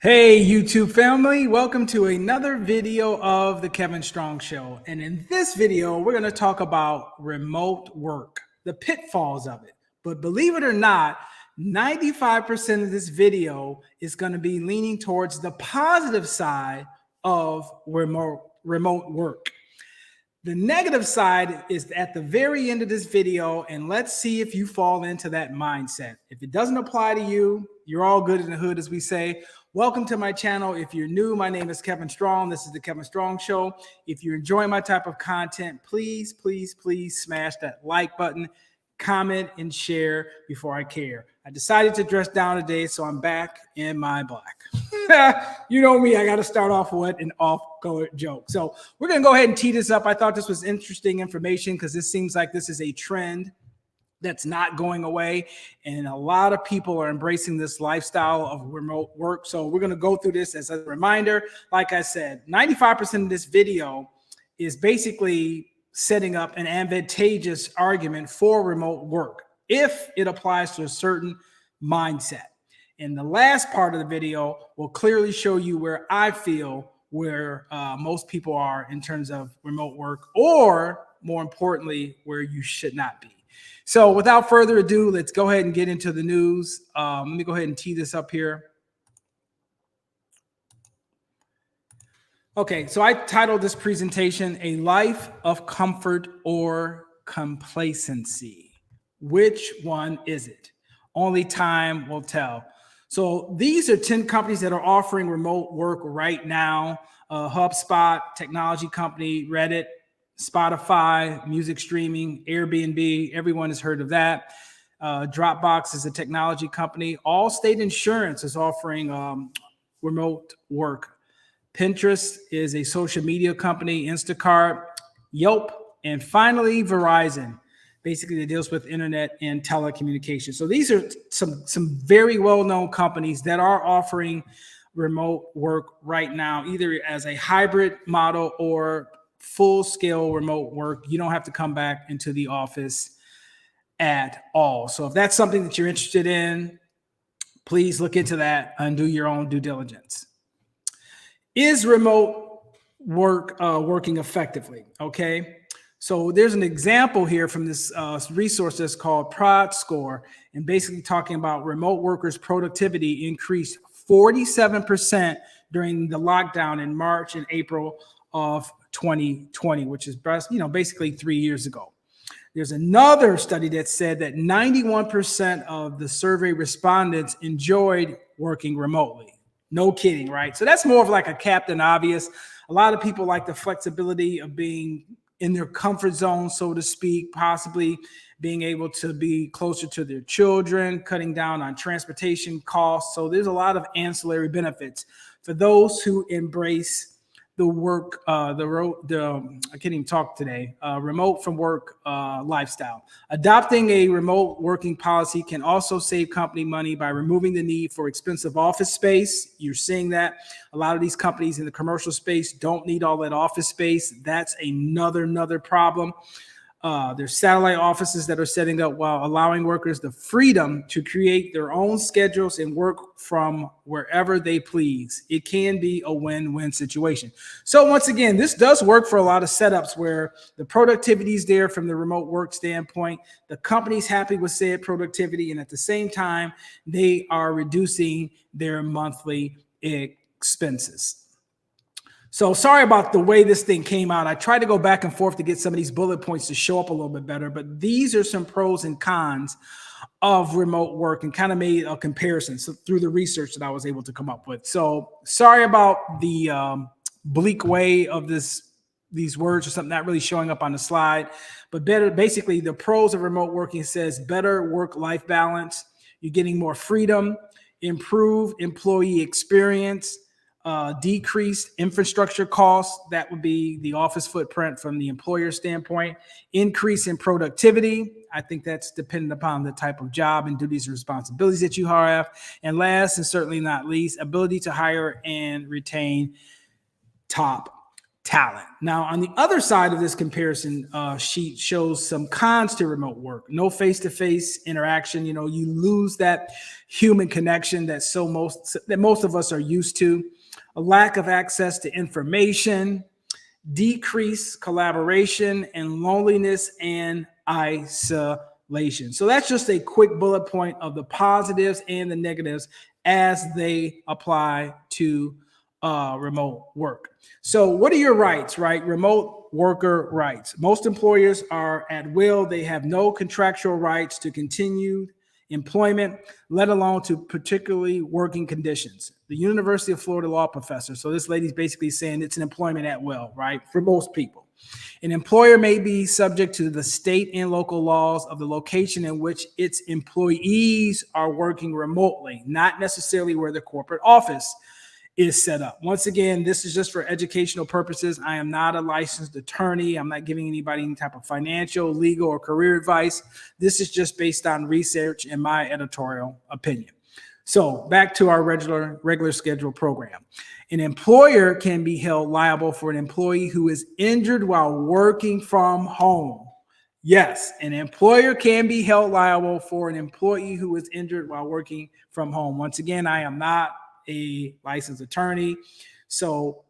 Hey YouTube family, welcome to another video of the Kevin Strong Show. And in this video, we're going to talk about remote work, the pitfalls of it. But believe it or not, 95% of this video is going to be leaning towards the positive side of remote work. The negative side is at the very end of this video, and let's see if you fall into that mindset. If it doesn't apply to you, you're all good in the hood, as we say. Welcome to my channel. If you're new, my name is Kevin Strong. This is the Kevin Strong Show. If you're enjoying my type of content, please smash that like button, comment, and share before I care. I decided to dress down today, so I'm back in my black. You know me, I got to start off with an off-color joke. So we're going to go ahead and tee this up. I thought this was interesting information because this seems like this is a trend that's not going away. And a lot of people are embracing this lifestyle of remote work. So we're going to go through this as a reminder. Like I said, 95% of this video is basically setting up an advantageous argument for remote work if it applies to a certain mindset. And the last part of the video will clearly show you where I feel where most people are in terms of remote work, or more importantly, where you should not be. So without further ado, let's go ahead and get into the news. Let me go ahead and tee this up here. Okay, so I titled this presentation, A Life of Comfort or Complacency. Which one is it? Only time will tell. So these are 10 companies that are offering remote work right now. HubSpot, technology company, Reddit, Spotify, music streaming, Airbnb, everyone has heard of that. Dropbox is a technology company. Allstate Insurance is offering remote work. Pinterest is a social media company. Instacart, Yelp, and finally Verizon. Basically, it deals with internet and telecommunications. So these are some very well-known companies that are offering remote work right now, either as a hybrid model or full-scale remote work. You don't have to come back into the office at all. So if that's something that you're interested in, please look into that and do your own due diligence. Is remote work working effectively? Okay. So there's an example here from this resource that's called Prod Score, and basically talking about remote workers' productivity increased 47% during the lockdown in March and April of 2020, which is basically 3 years ago. There's another study that said that 91% of the survey respondents enjoyed working remotely. No kidding, right? So that's more of like a Captain Obvious. A lot of people like the flexibility of being in their comfort zone, so to speak, possibly being able to be closer to their children, cutting down on transportation costs. So there's a lot of ancillary benefits for those who embrace the work, I can't even talk today, remote from work lifestyle. Adopting a remote working policy can also save company money by removing the need for expensive office space. You're seeing that a lot of these companies in the commercial space don't need all that office space. That's another problem. There's satellite offices that are setting up while allowing workers the freedom to create their own schedules and work from wherever they please. It can be a win-win situation. So once again, this does work for a lot of setups where the productivity is there from the remote work standpoint. The company's happy with said productivity, and at the same time, they are reducing their monthly expenses. So sorry about the way this thing came out. I tried to go back and forth to get some of these bullet points to show up a little bit better, but these are some pros and cons of remote work and kind of made a comparison through the research that I was able to come up with. So sorry about the bleak way of these words or something not really showing up on the slide, but basically the pros of remote working says better work-life balance. You're getting more freedom, improved employee experience, decreased infrastructure costs. That would be the office footprint from the employer standpoint. Increase in productivity. I think that's dependent upon the type of job and duties and responsibilities that you have. And last and certainly not least, ability to hire and retain top talent. Now, on the other side of this comparison sheet shows some cons to remote work. No face-to-face interaction. You lose that human connection that most of us are used to. A lack of access to information, decreased collaboration, and loneliness and isolation. So that's just a quick bullet point of the positives and the negatives as they apply to remote work. So what are your rights, right? Remote worker rights. Most employers are at will. They have no contractual rights to continued employment, let alone to particularly working conditions. The University of Florida law professor. So this lady's basically saying it's an employment at will, right? For most people. An employer may be subject to the state and local laws of the location in which its employees are working remotely, not necessarily where the corporate office is set up. Once again, this is just for educational purposes. I am not a licensed attorney. I'm not giving anybody any type of financial, legal, or career advice. This is just based on research and my editorial opinion. So back to our regular scheduled program. An employer can be held liable for an employee who is injured while working from home. Yes, an employer can be held liable for an employee who is injured while working from home. Once again, I am not a licensed attorney, so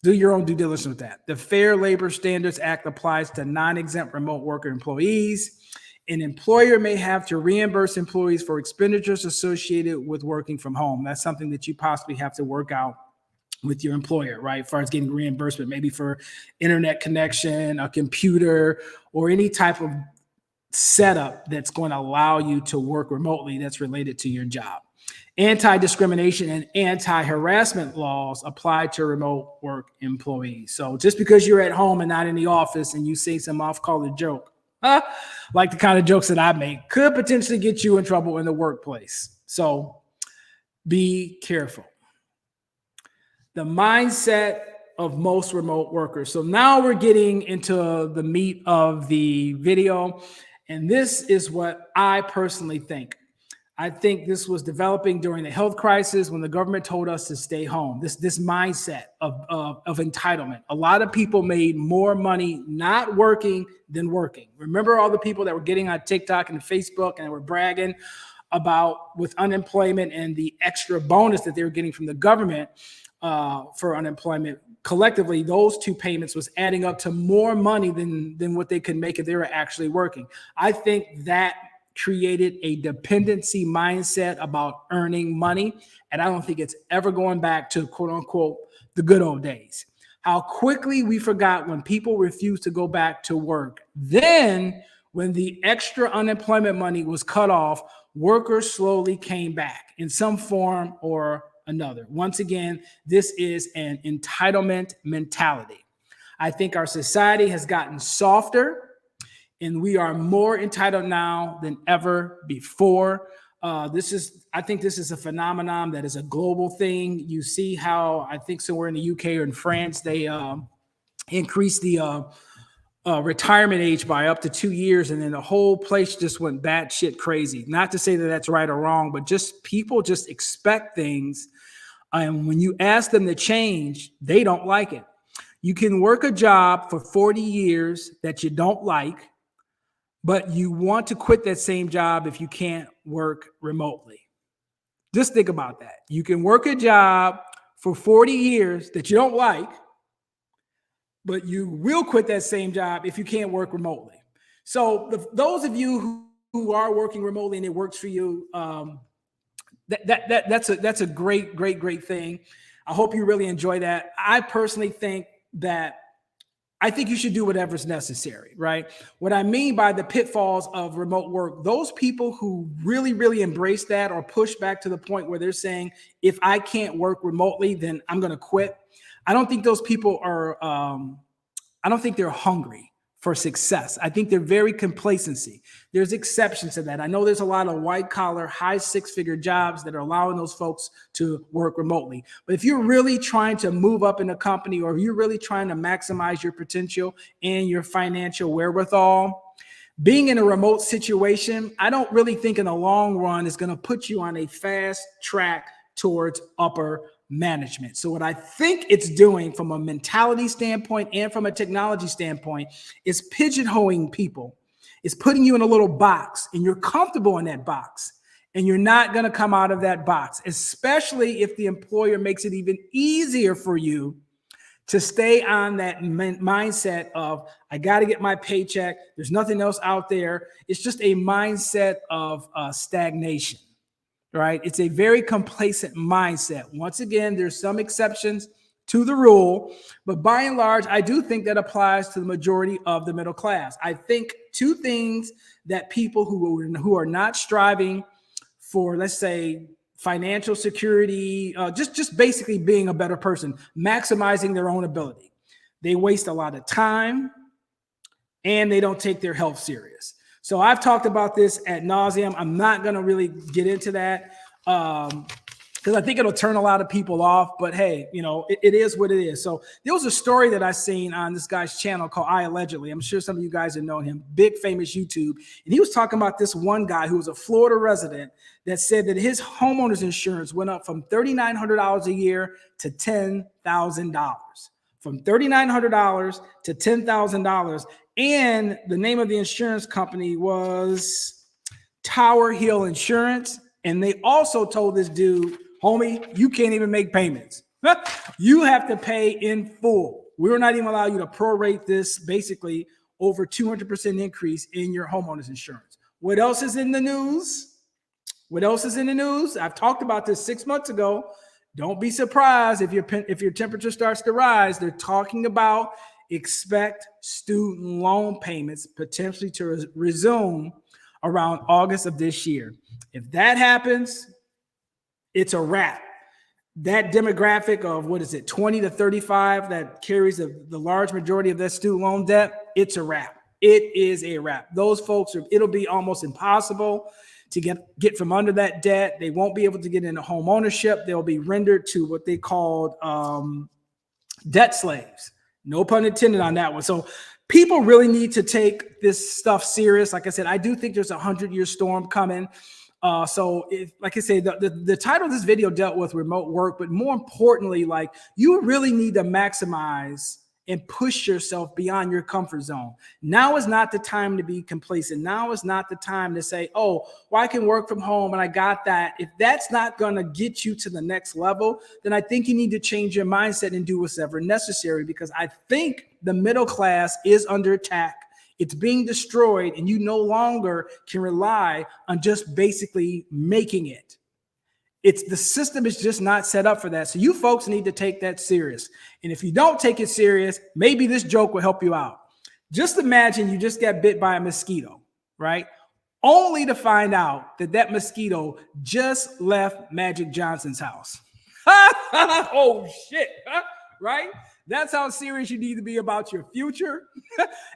do your own due diligence with that. The Fair Labor Standards Act applies to non-exempt remote worker employees. An employer may have to reimburse employees for expenditures associated with working from home. That's something that you possibly have to work out with your employer, right? As far as getting reimbursement, maybe for internet connection, a computer, or any type of setup that's going to allow you to work remotely that's related to your job. Anti-discrimination and anti-harassment laws apply to remote work employees. So just because you're at home and not in the office and you say some off-color joke, like the kind of jokes that I make, could potentially get you in trouble in the workplace. So be careful. The mindset of most remote workers. So now we're getting into the meat of the video. And this is what I personally think. I think this was developing during the health crisis when the government told us to stay home. This mindset of entitlement. A lot of people made more money not working than working. Remember all the people that were getting on TikTok and Facebook and were bragging about with unemployment and the extra bonus that they were getting from the government for unemployment. Collectively, those two payments was adding up to more money than what they could make if they were actually working. I think that created a dependency mindset about earning money. And I don't think it's ever going back to quote unquote the good old days. How quickly we forgot when people refused to go back to work. Then when the extra unemployment money was cut off, workers slowly came back in some form or another. Once again, this is an entitlement mentality. I think our society has gotten softer, and we are more entitled now than ever before. I think this is a phenomenon that is a global thing. You see how, I think somewhere in the UK or in France, they increased the retirement age by up to 2 years, and then the whole place just went batshit crazy. Not to say that that's right or wrong, but just people just expect things. And when you ask them to change, they don't like it. You can work a job for 40 years that you don't like, but you want to quit that same job if you can't work remotely. Just think about that. You can work a job for 40 years that you don't like, but you will quit that same job if you can't work remotely. So those of you who are working remotely and it works for you, that's a great thing. I hope you really enjoy that. I personally think that I think you should do whatever's necessary, right? What I mean by the pitfalls of remote work, those people who really embrace that or push back to the point where they're saying, if I can't work remotely, then I'm going to quit. I don't think those people are, I don't think they're hungry for success. I think they're very complacency. There's exceptions to that. I know there's a lot of white collar, high six-figure jobs that are allowing those folks to work remotely. But if you're really trying to move up in a company, or you're really trying to maximize your potential and your financial wherewithal, being in a remote situation, I don't really think in the long run is going to put you on a fast track towards upper management. So what I think it's doing from a mentality standpoint and from a technology standpoint is pigeonholing people. It's putting you in a little box and you're comfortable in that box and you're not going to come out of that box, especially if the employer makes it even easier for you to stay on that mindset of, I got to get my paycheck. There's nothing else out there. It's just a mindset of stagnation, right? It's a very complacent mindset. Once again, there's some exceptions to the rule, but by and large, I do think that applies to the majority of the middle class. I think two things that people who are not striving for, let's say, financial security, just basically being a better person, maximizing their own ability. They waste a lot of time and they don't take their health serious. So I've talked about this ad nauseum. I'm not going to really get into that because I think it'll turn a lot of people off. But hey, you know, it is what it is. So there was a story that I seen on this guy's channel called I Allegedly. I'm sure some of you guys have known him, big famous YouTube. And he was talking about this one guy who was a Florida resident that said that his homeowner's insurance went up from $3,900 a year to $10,000. From $3,900 to $10,000. And the name of the insurance company was Tower Hill Insurance. And they also told this dude, homie, you can't even make payments. You have to pay in full. We're not even allow you to prorate this, basically over 200% increase in your homeowner's insurance. What else is in the news? What else is in the news? I've talked about this 6 months ago. Don't be surprised if your temperature starts to rise. They're talking about expect student loan payments potentially to resume around August of this year. If that happens, it's a wrap. That demographic of, 20 to 35 that carries the large majority of that student loan debt, it's a wrap. It is a wrap. Those folks, it'll be almost impossible to get from under that debt. They won't be able to get into home ownership. They'll be rendered to what they called debt slaves. No pun intended on that one. So people really need to take this stuff serious. Like I said, I do think there's a 100-year storm coming. Like I say, the title of this video dealt with remote work, but more importantly, like, you really need to maximize and push yourself beyond your comfort zone. Now is not the time to be complacent. Now is not the time to say, oh, well, I can work from home and I got that. If that's not going to get you to the next level, then I think you need to change your mindset and do whatever necessary, because I think the middle class is under attack. It's being destroyed, and you no longer can rely on just basically making it. The system is just not set up for that. So you folks need to take that serious. And if you don't take it serious, maybe this joke will help you out. Just imagine you just got bit by a mosquito, right? Only to find out that mosquito just left Magic Johnson's house. Oh, shit, right? That's how serious you need to be about your future.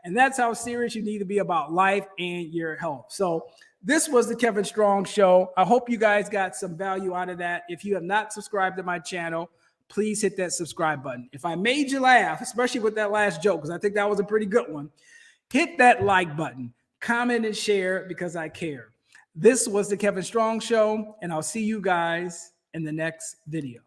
And that's how serious you need to be about life and your health. So this was the Kevin Strong Show. I hope you guys got some value out of that. If you have not subscribed to my channel, please hit that subscribe button. If I made you laugh, especially with that last joke, because I think that was a pretty good one, hit that like button, comment and share, because I care. This was the Kevin Strong Show, and I'll see you guys in the next video.